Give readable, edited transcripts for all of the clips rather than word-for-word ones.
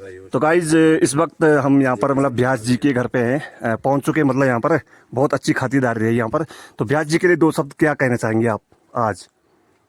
तो गाइज इस वक्त हम यहाँ पर मतलब व्यास जी के घर पे हैं, पहुँच चुके हैं। मतलब यहाँ पर बहुत अच्छी खातिरदारी है यहाँ पर। तो व्यास जी के लिए दो शब्द क्या कहना चाहेंगे आप आज?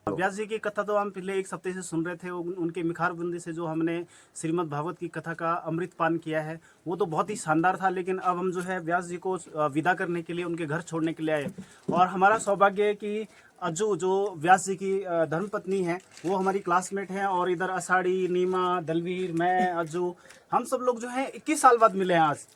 व्यास जी की कथा तो हम पिछले एक हफ्ते से सुन रहे थे। उनके मिखार बुंदी से जो हमने श्रीमद् भागवत की कथा का अमृत पान किया है वो तो बहुत ही शानदार था। लेकिन अब हम जो है व्यास जी को विदा करने के लिए उनके घर छोड़ने के लिए आए। और हमारा सौभाग्य है कि अज्जू जो व्यास जी की धर्मपत्नी है वो हमारी क्लासमेट हैं। और इधर अषाढ़ी, नीमा, दलवीर, मैं, अज्जू, हम सब लोग जो है 21 साल बाद मिले हैं आज।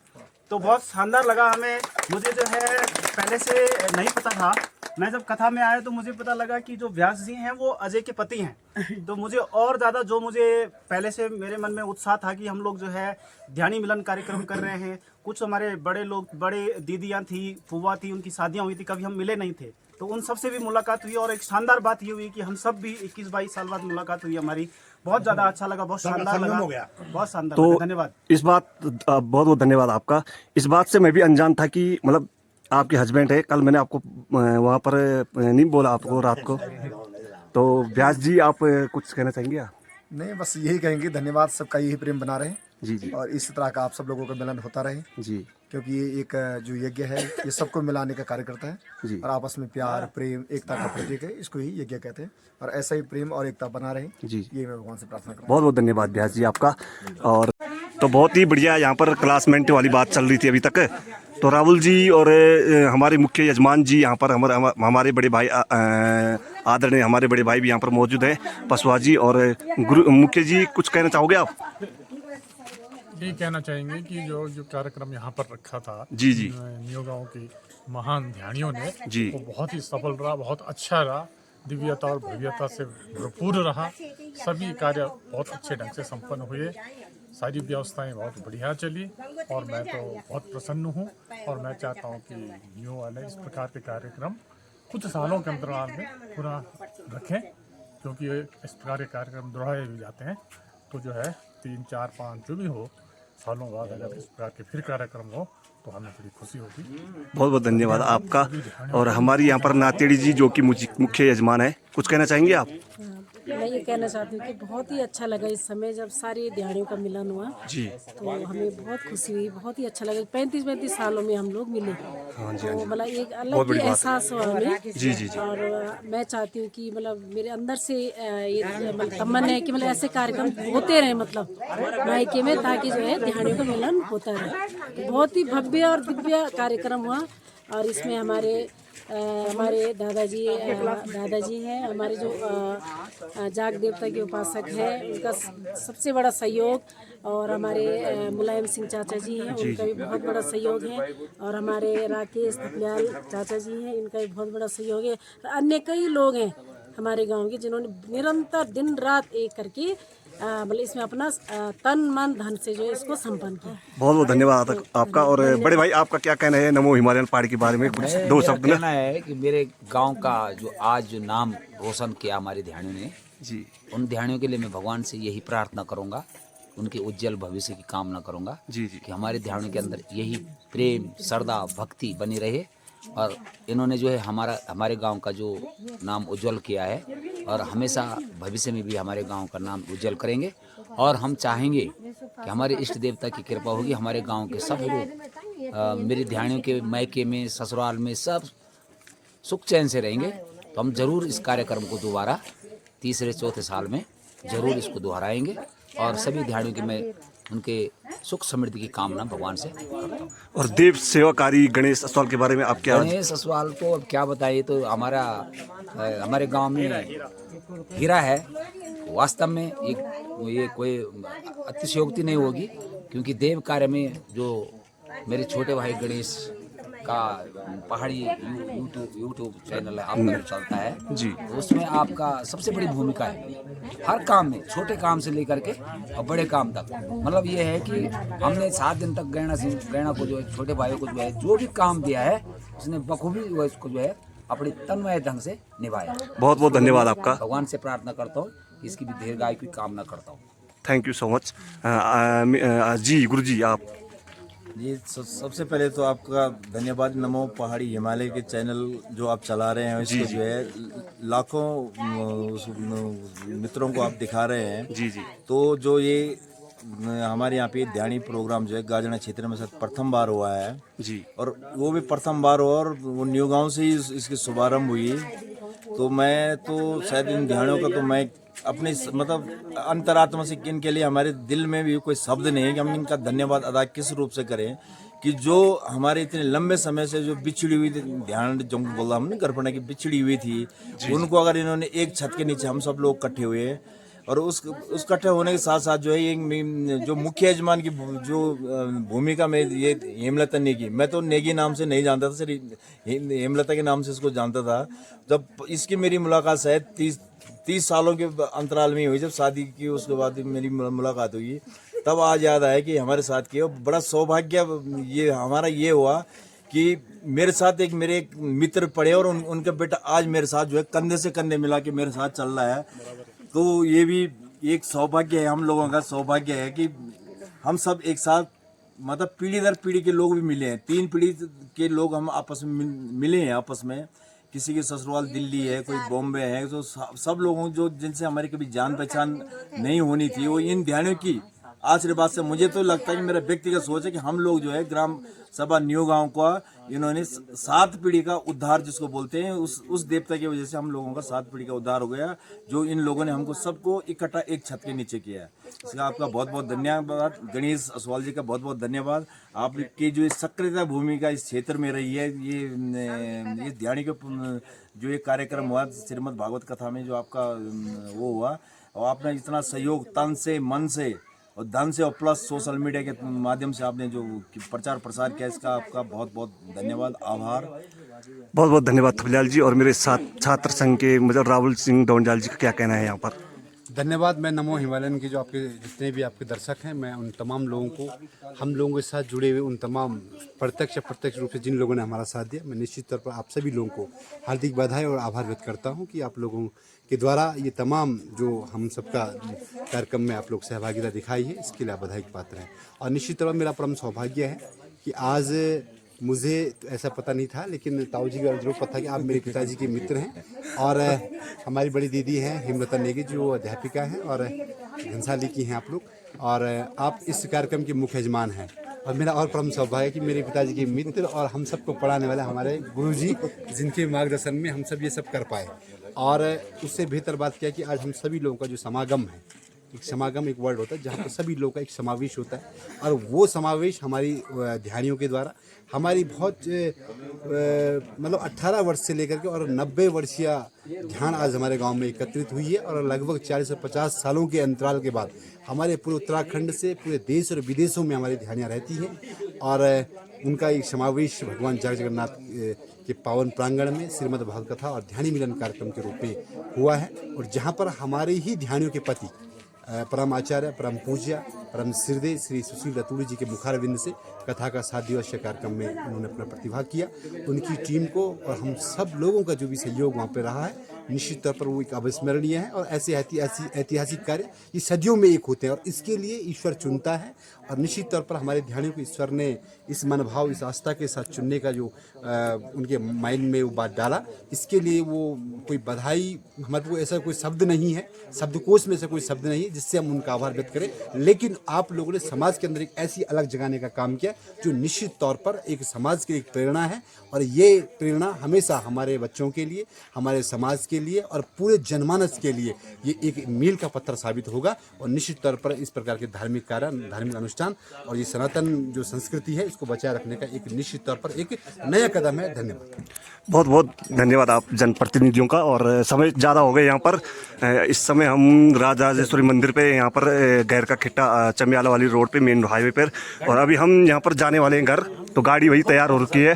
तो बहुत शानदार लगा हमें। मुझे जो है पहले से नहीं पता था। मैं जब कथा में आया तो मुझे पता लगा कि जो व्यास जी हैं वो अजय के पति हैं। तो मुझे और ज़्यादा जो मुझे पहले से मेरे मन में उत्साह था कि हम लोग जो है ध्यानी मिलन कार्यक्रम कर रहे हैं। कुछ हमारे बड़े लोग, बड़े दीदियाँ थी, फूफा थी, उनकी शादियाँ हुई थी, कभी हम मिले नहीं थे। तो उन सब से भी मुलाकात हुई और एक शानदार बात ये हुई कि हम सब भी 21-22 साल बाद मुलाकात हुई हमारी। बहुत ज़्यादा अच्छा लगा, बहुत शानदार लगा, बहुत शानदार लगा। धन्यवाद। इस बात बहुत बहुत धन्यवाद आपका। इस बात से मैं भी अनजान था कि मतलब आपके हस्बैंड है। कल मैंने आपको वहाँ पर नहीं बोला आपको रात को। तो व्यास जी आप कुछ कहना चाहेंगे आप? नहीं, बस यही कहेंगे धन्यवाद। सबका यही प्रेम बना रहे जी जी और इस तरह का आप सब लोगों का मिलन होता रहे, जी क्योंकि ये एक जो यज्ञ है ये सबको मिलाने का कार्य करता है जी और आपस में प्यार, प्रेम, एकता का प्रतीक है। इसको ही यज्ञ कहते हैं और ऐसा ही प्रेम और एकता बना रहे, जी। ये मैं भगवान से प्रार्थना करता हूँ। बहुत बहुत धन्यवाद व्यास जी आपका। और तो बहुत ही बढ़िया यहाँ पर क्लासमेट वाली बात चल रही थी अभी तक। तो राहुल जी और हमारे मुख्य यजमान जी यहाँ पर हमारे बड़े भाई आदरणीय हमारे बड़े भाई भी यहाँ पर मौजूद हैं, पसवा जी और गुरु मुख्य जी। कुछ कहना चाहोगे आप? यही कहना चाहेंगे कि जो कार्यक्रम यहाँ पर रखा था जी जी नियो गांव की महान ध्यानियों ने जी वो बहुत ही सफल रहा, बहुत अच्छा रहा, दिव्यता और भव्यता से भरपूर रहा। सभी कार्य बहुत अच्छे ढंग से संपन्न हुए, सारी व्यवस्थाएं बहुत बढ़िया चली और मैं तो बहुत प्रसन्न हूँ। और मैं चाहता हूँ कि नियो वाले इस प्रकार के कार्यक्रम कुछ सालों के अंतराल में पूरा रखें, क्योंकि इस प्रकार के कार्यक्रम दोहराए भी जाते हैं। तो जो है 3, 4, 5 जो भी हो सालों बाद अगर इस प्रकार के फिर कार्यक्रम हो तो हमें बड़ी खुशी होगी। बहुत बहुत धन्यवाद आपका। और हमारी यहाँ पर नातेड़ी जी जो कि मुख्य यजमान है, कुछ कहना चाहेंगे आप? मैं ये कहना चाहती हूँ कि बहुत ही अच्छा लगा इस समय जब सारे ध्यानियों का मिलन हुआ जी। तो हमें बहुत खुशी हुई, बहुत ही अच्छा लगा। 35-35 सालों में हम लोग मिले तो मतलब एक अलग ही एहसास हुआ हमें। जी जी जी। और मैं चाहती हूँ कि मतलब मेरे अंदर से ये मतलब तमन्ना है कि मतलब ऐसे कार्यक्रम होते रहे मतलब मायके में, ताकि जो है ध्यानियों का मिलन होता रहे। बहुत ही भव्य और दिव्य कार्यक्रम हुआ और इसमें हमारे दादाजी हैं, हमारे जो जाग देवता के उपासक हैं उनका सबसे बड़ा सहयोग। और हमारे मुलायम सिंह चाचा जी हैं, उनका भी बहुत बड़ा सहयोग है। और हमारे राकेश थपलियाल चाचा जी हैं, इनका भी बहुत बड़ा सहयोग है। अन्य कई लोग हैं हमारे गांव के जिन्होंने निरंतर दिन रात एक करके मतलब इसमें अपना तन मन धन से जो है इसको संपन्न किया। बहुत बहुत धन्यवाद आपका। और बड़े भाई आपका क्या कहना है नमो हिमालयन पहाड़ के बारे में? कुछ दो शब्द कहना है कि मेरे गांव का जो आज जो नाम रोशन किया हमारे ध्यानियों ने जी, उन ध्यानियों के लिए मैं भगवान से यही प्रार्थना करूंगा, उनके उज्जवल भविष्य की कामना करूंगा जी जी कि हमारे ध्यानियों के अंदर यही प्रेम, श्रद्धा, भक्ति बनी रहे। और इन्होंने जो है हमारे गांव का जो नाम उज्जवल किया है और हमेशा भविष्य में भी हमारे गांव का नाम उज्जवल करेंगे। और हम चाहेंगे कि हमारे इष्ट देवता की कृपा होगी, हमारे गांव के सब लोग मेरे ध्यानियों के मायके में, ससुराल में सब सुख चैन से रहेंगे। तो हम जरूर इस कार्यक्रम को दोबारा 3रे-4थे साल में जरूर इसको दोहराएंगे और सभी ध्यानियों की मैं उनके सुख समृद्धि की कामना भगवान से करता हूँ। और देव सेवाकारी गणेश असवाल के बारे में आप क्या? गणेश असवाल तो अब क्या बताइए, तो हमारे गांव में हीरा है। वास्तव में ये कोई अतिशयोक्ति नहीं होगी, क्योंकि देव कार्य में जो मेरे छोटे भाई गणेश का पहाड़ी यूट्यूब चैनल है आपका जो चलता है जी, तो उसमें आपका सबसे बड़ी भूमिका है हर काम में, छोटे काम से लेकर के और बड़े काम तक। मतलब ये है कि हमने 7 दिन तक गैणा को जो है, छोटे भाइयों को जो है जो भी काम दिया है उसने बखूबी इसको जो है अपनी तन्मय ढंग से निभाया। बहुत बहुत धन्यवाद आपका। भगवान से प्रार्थना करता हूँ कि इसकी भी दीर्घायु की कामना करता हूँ। Thank you so much. जी गुरु जी आप? जी, सबसे पहले तो आपका धन्यवाद। नमो पहाड़ी हिमालय के चैनल जो आप चला रहे हैं, इसको जो है लाखों मित्रों को आप दिखा रहे हैं। जी जी। तो जो ये हमारे यहाँ पे ध्यानी प्रोग्राम जो है गाजना क्षेत्र में शायद प्रथम बार हुआ है जी। और वो भी प्रथम बार हुआ और वो न्यू गांव से ही इसकी शुभारंभ हुई। तो मैं तो शायद इन ध्यानों का तो मैं अपने मतलब अंतरात्मा से इनके लिए हमारे दिल में भी कोई शब्द नहीं है कि हम इनका धन्यवाद अदा किस रूप से करें कि जो हमारे इतने लंबे समय से जो बिछड़ी हुई थी, ध्यान जो बोला हमने गर्भना की बिछड़ी हुई थी, उनको अगर इन्होंने एक छत के नीचे हम सब लोग इकट्ठे हुए और उस इकट्ठे होने के साथ साथ जो है ये जो मुख्य यजमान की जो भूमिका में ये हेमलता नेगी, मैं तो नेगी नाम से नहीं जानता था, सिर्फ हेमलता के नाम से इसको जानता था। जब इसकी मेरी मुलाकात शायद 30 सालों के अंतराल में हुई, जब शादी की उसके बाद मेरी मुलाकात हुई, तब आज याद आया कि हमारे साथ किया बड़ा सौभाग्य ये हमारा ये हुआ कि मेरे साथ मेरे एक मित्र पड़े और उनका बेटा आज मेरे साथ जो है कंधे से कंधे मिला के मेरे साथ चल रहा है। तो ये भी एक सौभाग्य है, हम लोगों का सौभाग्य है कि हम सब एक साथ मतलब पीढ़ी दर पीढ़ी के लोग भी मिले हैं, 3 पीढ़ी के लोग हम आपस में मिले हैं आपस में। किसी की ससुराल दिल्ली है, कोई बॉम्बे है, तो सब लोगों जो जिनसे हमारी कभी जान पहचान नहीं होनी थी वो इन ध्यानों की आशीर्वाद से, मुझे तो लगता है कि मेरा व्यक्तिगत सोच है कि हम लोग जो है ग्राम सभा न्यू गांव का इन्होंने 7 पीढ़ी का उद्धार जिसको बोलते हैं उस देवता की वजह से हम लोगों का 7 पीढ़ी का उद्धार हो गया, जो इन लोगों ने हमको सबको इकट्ठा एक छत के नीचे किया है। इसका आपका बहुत बहुत धन्यवाद, गणेश असवाल जी का बहुत बहुत धन्यवाद। आपकी जो सक्रियता भूमिका इस क्षेत्र में रही है, ये ध्यानी का जो ये कार्यक्रम हुआ श्रीमद् भागवत कथा में जो आपका वो हुआ, और आपने इतना सहयोग तन से मन से और धन से और प्लस सोशल मीडिया के माध्यम से आपने जो प्रचार प्रसार किया, इसका आपका बहुत बहुत धन्यवाद, आभार। बहुत बहुत धन्यवाद थपलियाल जी। और मेरे साथ छात्र संघ के मतलब राहुल सिंह डोंडाल जी का क्या कहना है यहाँ पर? धन्यवाद। मैं नमो हिमालयन के जो आपके जितने भी आपके दर्शक हैं, मैं उन तमाम लोगों को, हम लोगों के साथ जुड़े हुए उन तमाम प्रत्यक्ष अप्रत्यक्ष रूप से जिन लोगों ने हमारा साथ दिया, मैं निश्चित तौर पर आप सभी लोगों को हार्दिक बधाई और आभार व्यक्त करता हूं कि आप लोगों के द्वारा ये तमाम जो हम सबका कार्यक्रम में आप लोग सहभागिता दिखाई है, इसके लिए आप बधाई के पात्र हैं। और निश्चित तौर पर मेरा परम सौभाग्य है कि आज मुझे तो ऐसा पता नहीं था, लेकिन ताऊ जी का जरूर पता था कि आप मेरे पिताजी के मित्र हैं और हमारी बड़ी दीदी हैं हेमलता नेगी जो अध्यापिका हैं और घनसाली की हैं आप लोग, और आप इस कार्यक्रम के मुख्य यजमान हैं। और मेरा और परम सौभाग्य है कि मेरे पिताजी के मित्र और हम सबको पढ़ाने वाले हमारे गुरुजी, जिनके मार्गदर्शन में हम सब ये सब कर पाए। और उससे बेहतर बात क्या है कि आज हम सभी लोगों का जो समागम है, एक समागम एक वर्ड होता है जहाँ पर सभी लोगों का एक समावेश होता है, और वो समावेश हमारी ध्यानियों के द्वारा हमारी बहुत मतलब 18 वर्ष से लेकर के और 90 वर्षीय ध्यान आज हमारे गांव में एकत्रित हुई है। और लगभग 40 से 50 सालों के अंतराल के बाद हमारे पूरे उत्तराखंड से पूरे देश और विदेशों में हमारी ध्यानियाँ रहती हैं और उनका एक समावेश भगवान जगन्नाथ के पावन प्रांगण में श्रीमद् भागवत कथा और ध्यानी मिलन कार्यक्रम के रूप में हुआ है। और जहाँ पर हमारे ही ध्यानियों के पति परम आचार्य परम पूज्य परम श्रीदेव श्री सुशील रतूड़ी जी के मुखारविंद से कथा का 7 दिवसीय कार्यक्रम में उन्होंने अपना प्रतिभाग किया। उनकी टीम को और हम सब लोगों का जो भी सहयोग वहाँ पे रहा है, निश्चित तौर पर वो एक अविस्मरणीय है। और ऐसे ऐतिहासिक कार्य ये सदियों में एक होते हैं और इसके लिए ईश्वर चुनता है। और निश्चित तौर पर हमारे ध्यानियों को ईश्वर ने इस मनोभाव इस आस्था के साथ चुनने का जो उनके माइंड में वो बात डाला, इसके लिए वो कोई बधाई हमारे को ऐसा कोई शब्द नहीं है, शब्दकोश में से कोई शब्द नहीं है जिससे हम उनका आभार व्यक्त करें। लेकिन आप लोगों ने समाज के अंदर एक ऐसी अलग जगाने का काम किया जो निश्चित तौर पर एक समाज की एक प्रेरणा है। और ये प्रेरणा हमेशा हमारे बच्चों के लिए, हमारे समाज के लिए और पूरे जनमानस के लिए ये एक मील का पत्थर साबित होगा। और निश्चित तौर पर इस प्रकार के धार्मिक कार्य, धार्मिक अनुष्ठान और ये सनातन जो संस्कृति है इसको बचाए रखने का एक निश्चित तौर पर एक नया कदम है। धन्यवाद। बहुत बहुत धन्यवाद आप जनप्रतिनिधियों का। और समय ज़्यादा हो गए यहाँ पर, इस समय हम राजराजेश्वरी मंदिर पे यहाँ पर गैर का खिट्टा चमियाला वाली रोड पे मेन हाईवे पर, और अभी हम यहाँ पर जाने वाले हैं घर। तो गाड़ी वही तैयार हो रखी है।